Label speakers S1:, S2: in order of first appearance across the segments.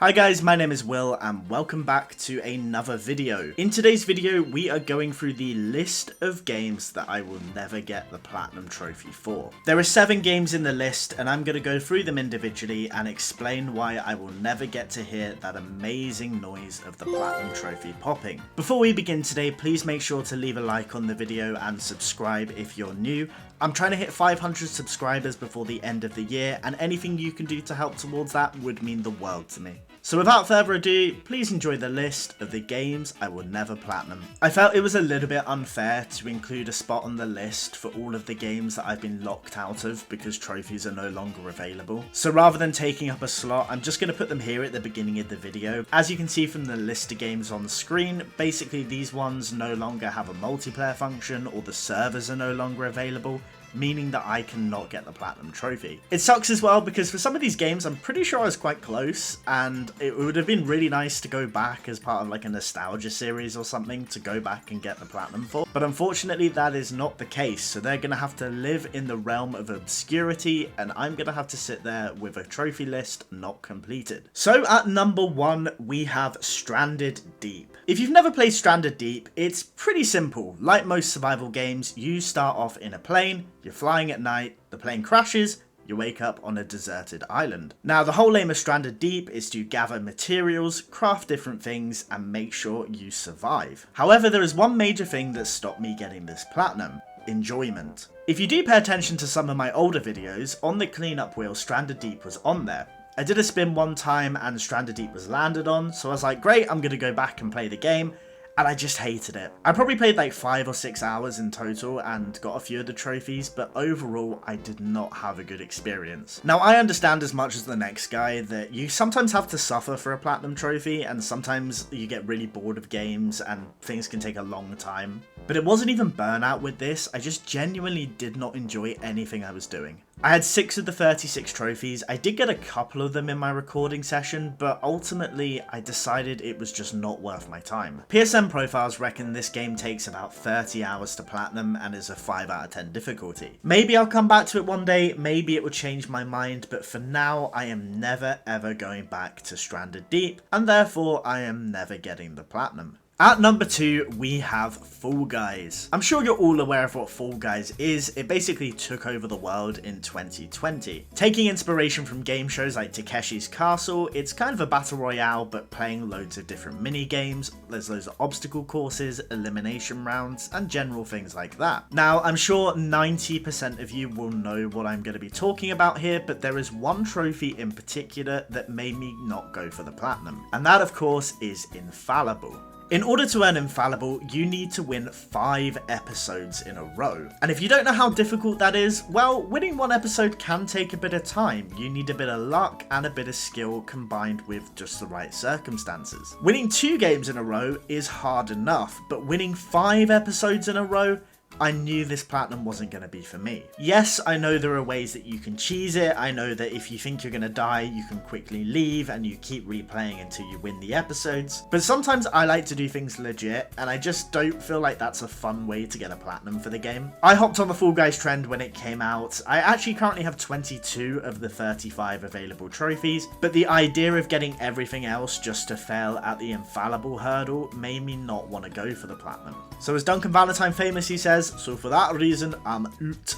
S1: Hi guys, my name is Will and welcome back to another video. In today's video, we are going through the list of games that I will never get the Platinum Trophy for. There are 7 games in the list and I'm going to go through them individually and explain why I will never get to hear that amazing noise of the Platinum Trophy popping. Before we begin today, please make sure to leave a like on the video and subscribe if you're new. I'm trying to hit 500 subscribers before the end of the year, and anything you can do to help towards that would mean the world to me. So without further ado, please enjoy the list of the games I will never platinum. I felt it was a little bit unfair to include a spot on the list for all of the games that I've been locked out of because trophies are no longer available. So rather than taking up a slot, I'm just going to put them here at the beginning of the video. As you can see from the list of games on the screen, basically these ones no longer have a multiplayer function or the servers are no longer available, meaning that I cannot get the Platinum Trophy. It sucks as well because for some of these games I'm pretty sure I was quite close and it would have been really nice to go back as part of like a nostalgia series or something to go back and get the Platinum for. But unfortunately that is not the case, so they're going to have to live in the realm of obscurity and I'm going to have to sit there with a trophy list not completed. So at number 1 we have Stranded Deep. If you've never played Stranded Deep, it's pretty simple. Like most survival games, you start off in a plane, you're flying at night, the plane crashes, you wake up on a deserted island. Now the whole aim of Stranded Deep is to gather materials, craft different things and make sure you survive. However, there is one major thing that stopped me getting this platinum: enjoyment. If you do pay attention to some of my older videos, on the cleanup wheel Stranded Deep was on there. I did a spin one time and Stranded Deep was landed on, so I was like, great, I'm going to go back and play the game. And I just hated it. I probably played like 5 or 6 hours in total and got a few of the trophies, but overall I did not have a good experience. Now I understand as much as the next guy that you sometimes have to suffer for a Platinum Trophy and sometimes you get really bored of games and things can take a long time. But it wasn't even burnout with this, I just genuinely did not enjoy anything I was doing. I had 6 of the 36 trophies. I did get a couple of them in my recording session, but ultimately I decided it was just not worth my time. PSN profiles reckon this game takes about 30 hours to platinum and is a 5 out of 10 difficulty. Maybe I'll come back to it one day, maybe it will change my mind, but for now I am never ever going back to Stranded Deep, and therefore I am never getting the platinum. At number 2, we have Fall Guys. I'm sure you're all aware of what Fall Guys is. It basically took over the world in 2020. Taking inspiration from game shows like Takeshi's Castle, it's kind of a battle royale but playing loads of different mini games. There's loads of obstacle courses, elimination rounds, and general things like that. Now, I'm sure 90% of you will know what I'm going to be talking about here, but there is one trophy in particular that made me not go for the platinum. And that, of course, is Infallible. In order to earn Infallible, you need to win 5 episodes in a row. And if you don't know how difficult that is, well, winning one episode can take a bit of time. You need a bit of luck and a bit of skill combined with just the right circumstances. Winning 2 games in a row is hard enough, but winning 5 episodes in a row, I knew this platinum wasn't going to be for me. Yes, I know there are ways that you can cheese it. I know that if you think you're going to die, you can quickly leave and you keep replaying until you win the episodes. But sometimes I like to do things legit and I just don't feel like that's a fun way to get a platinum for the game. I hopped on the Fall Guys trend when it came out. I actually currently have 22 of the 35 available trophies, but the idea of getting everything else just to fail at the Infallible hurdle made me not want to go for the platinum. So as Duncan Valentine famously says, so for that reason, I'm out.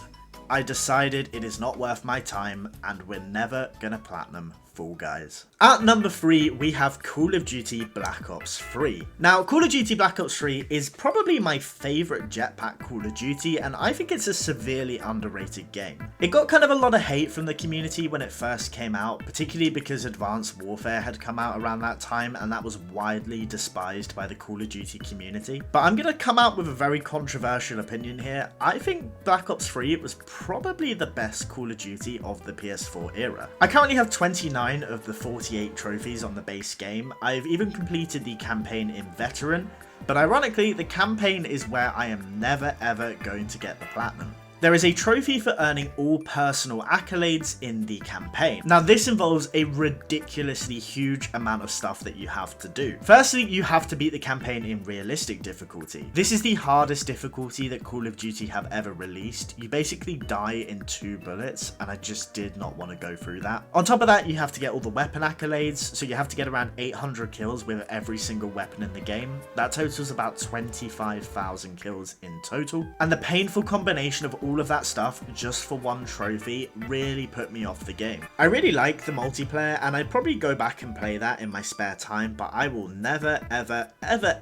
S1: I decided it is not worth my time and we're never gonna platinum Fall Guys. At number 3, we have Call of Duty Black Ops 3. Now, Call of Duty Black Ops 3 is probably my favourite jetpack Call of Duty, and I think it's a severely underrated game. It got kind of a lot of hate from the community when it first came out, particularly because Advanced Warfare had come out around that time, and that was widely despised by the Call of Duty community. But I'm going to come out with a very controversial opinion here. I think Black Ops 3 was probably the best Call of Duty of the PS4 era. I currently have 29 of the 48 trophies on the base game. I've even completed the campaign in Veteran, but ironically the campaign is where I am never ever going to get the platinum. There is a trophy for earning all personal accolades in the campaign. Now this involves a ridiculously huge amount of stuff that you have to do. Firstly, you have to beat the campaign in realistic difficulty. This is the hardest difficulty that Call of Duty have ever released. You basically die in 2 bullets, and I just did not want to go through that. On top of that, you have to get all the weapon accolades, so you have to get around 800 kills with every single weapon in the game. That totals about 25,000 kills in total. And the painful combination of all of that stuff just for one trophy really put me off the game. I really like the multiplayer, and I'd probably go back and play that in my spare time, but I will never, ever, ever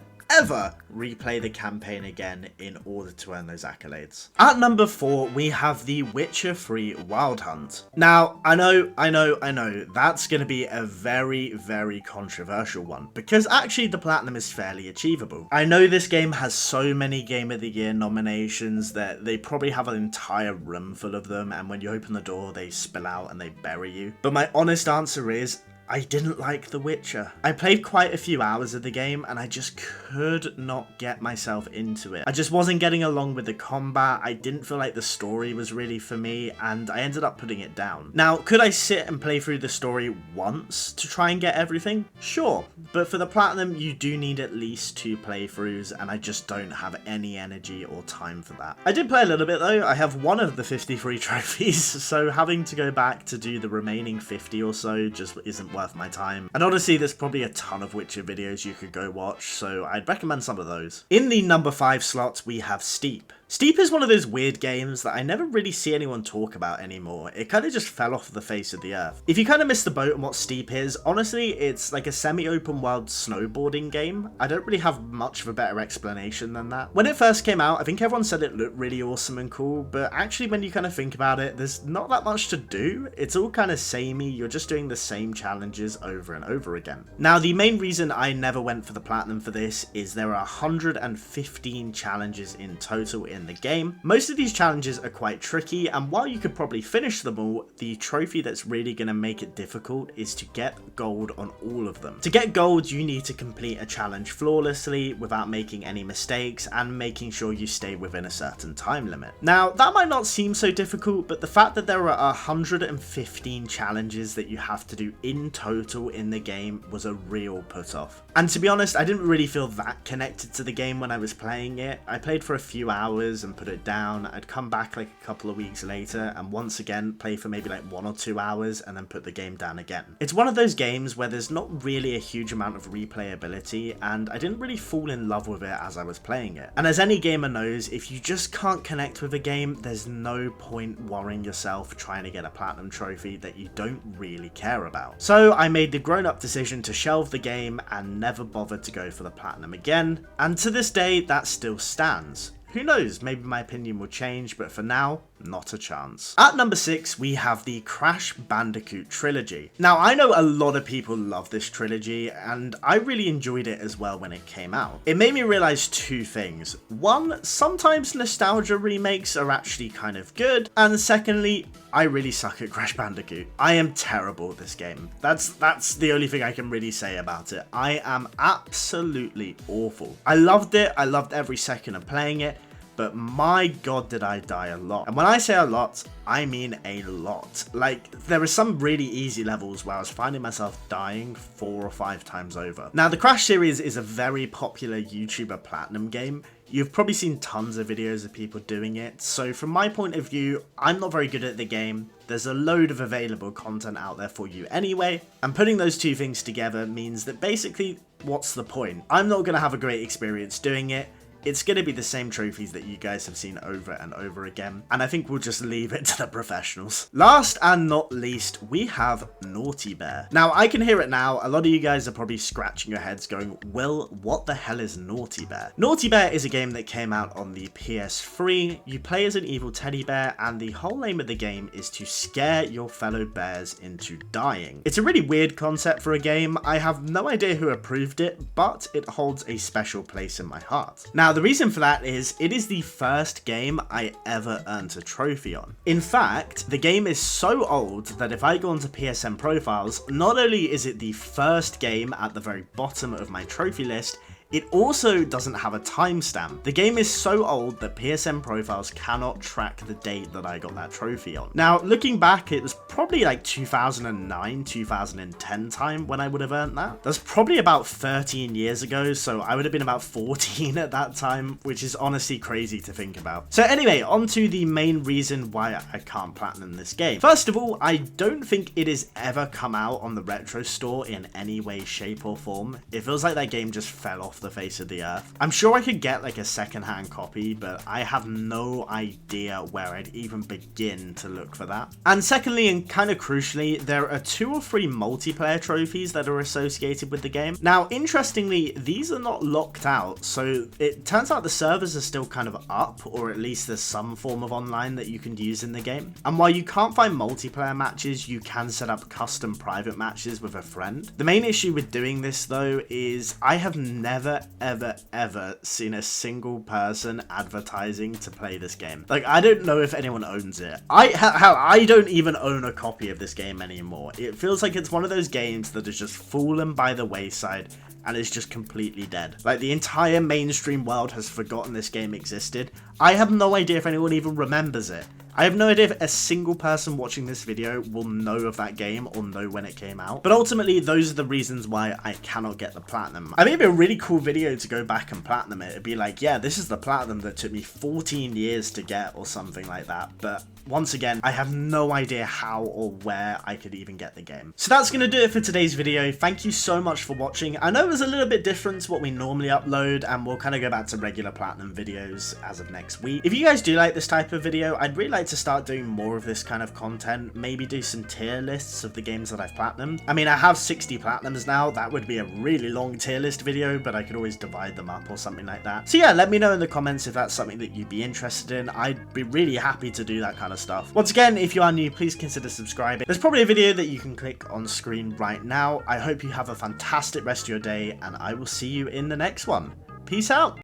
S1: replay the campaign again in order to earn those accolades. At number 4, we have The Witcher 3 Wild Hunt. Now, I know, that's going to be a very, very controversial one, because actually the platinum is fairly achievable. I know this game has so many Game of the Year nominations that they probably have an entire room full of them, and when you open the door, they spill out and they bury you. But my honest answer is, I didn't like The Witcher. I played quite a few hours of the game and I just could not get myself into it. I just wasn't getting along with the combat, I didn't feel like the story was really for me, and I ended up putting it down. Now, could I sit and play through the story once to try and get everything? Sure, but for the platinum you do need at least 2 playthroughs, and I just don't have any energy or time for that. I did play a little bit though. I have one of the 53 trophies, so having to go back to do the remaining 50 or so just isn't worth my time. And honestly, there's probably a ton of Witcher videos you could go watch, so I'd recommend some of those. In the number 5 slot, we have Steep. Steep is one of those weird games that I never really see anyone talk about anymore. It kind of just fell off the face of the earth. If you kind of missed the boat on what Steep is, honestly, it's like a semi-open world snowboarding game. I don't really have much of a better explanation than that. When it first came out, I think everyone said it looked really awesome and cool, but actually when you kind of think about it, there's not that much to do. It's all kind of samey, you're just doing the same challenges over and over again. Now, the main reason I never went for the platinum for this is there are 115 challenges in total in the game. Most of these challenges are quite tricky, and while you could probably finish them all, the trophy that's really going to make it difficult is to get gold on all of them. To get gold, you need to complete a challenge flawlessly without making any mistakes and making sure you stay within a certain time limit. Now, that might not seem so difficult, but the fact that there are 115 challenges that you have to do in total in the game was a real put off. And to be honest, I didn't really feel that connected to the game when I was playing it. I played for a few hours and put it down. I'd come back like a couple of weeks later and once again play for maybe like 1 or 2 hours and then put the game down again. It's one of those games where there's not really a huge amount of replayability, and I didn't really fall in love with it as I was playing it. And as any gamer knows, if you just can't connect with a game, there's no point worrying yourself trying to get a platinum trophy that you don't really care about. So I made the grown-up decision to shelve the game and never bothered to go for the platinum again, and to this day that still stands. Who knows, maybe my opinion will change, but for now, not a chance. At number 6, we have the Crash Bandicoot trilogy. Now, I know a lot of people love this trilogy, and I really enjoyed it as well when it came out. It made me realize 2 things. One, sometimes nostalgia remakes are actually kind of good, and secondly, I really suck at Crash Bandicoot. I am terrible at this game. That's the only thing I can really say about it. I am absolutely awful. I loved it, I loved every second of playing it, but my god did I die a lot. And when I say a lot, I mean a lot. Like, there are some really easy levels where I was finding myself dying 4 or 5 times over. Now, the Crash series is a very popular YouTuber platinum game. You've probably seen tons of videos of people doing it, so from my point of view, I'm not very good at the game. There's a load of available content out there for you anyway, and putting those 2 things together means that basically, what's the point? I'm not going to have a great experience doing it. It's going to be the same trophies that you guys have seen over and over again, and I think we'll just leave it to the professionals. Last and not least, we have Naughty Bear. Now, I can hear it now. A lot of you guys are probably scratching your heads going, Will, what the hell is Naughty Bear? Naughty Bear is a game that came out on the PS3. You play as an evil teddy bear, and the whole aim of the game is to scare your fellow bears into dying. It's a really weird concept for a game. I have no idea who approved it, but it holds a special place in my heart. Now, the reason for that is it is the first game I ever earned a trophy on. In fact, the game is so old that if I go onto PSN profiles, not only is it the first game at the very bottom of my trophy list, It also doesn't have a timestamp. The game is so old that PSN profiles cannot track the date that I got that trophy on. Now, looking back, it was probably like 2009, 2010 time when I would have earned that. That's probably about 13 years ago, so I would have been about 14 at that time, which is honestly crazy to think about. So anyway, on to the main reason why I can't platinum this game. First of all, I don't think it has ever come out on the Retro Store in any way, shape or form. It feels like that game just fell off the face of the earth. I'm sure I could get like a secondhand copy, but I have no idea where I'd even begin to look for that. And secondly, and kind of crucially, there are 2 or 3 multiplayer trophies that are associated with the game. Now, interestingly, these are not locked out, so it turns out the servers are still kind of up, or at least there's some form of online that you can use in the game. And while you can't find multiplayer matches, you can set up custom private matches with a friend. The main issue with doing this though is I have never ever seen a single person advertising to play this game. Like, I don't know if anyone owns it. I don't even own a copy of this game anymore. It feels like it's one of those games that has just fallen by the wayside and is just completely dead. Like, the entire mainstream world has forgotten this game existed. I have no idea if anyone even remembers it. I have no idea if a single person watching this video will know of that game or know when it came out. But ultimately, those are the reasons why I cannot get the platinum. I think it'd be a really cool video to go back and platinum it. It'd be like, yeah, this is the platinum that took me 14 years to get or something like that. But once again, I have no idea how or where I could even get the game. So that's going to do it for today's video. Thank you so much for watching. I know it was a little bit different to what we normally upload, and we'll kind of go back to regular platinum videos as of next week. If you guys do like this type of video, I'd really like to start doing more of this kind of content. Maybe do some tier lists of the games that I've platinumed. I mean, I have 60 platinums now. That would be a really long tier list video, but I could always divide them up or something like that. So yeah, let me know in the comments if that's something that you'd be interested in. I'd be really happy to do that kind of stuff. Once again, if you are new, please consider subscribing. There's probably a video that you can click on screen right now. I hope you have a fantastic rest of your day, and I will see you in the next one. Peace out.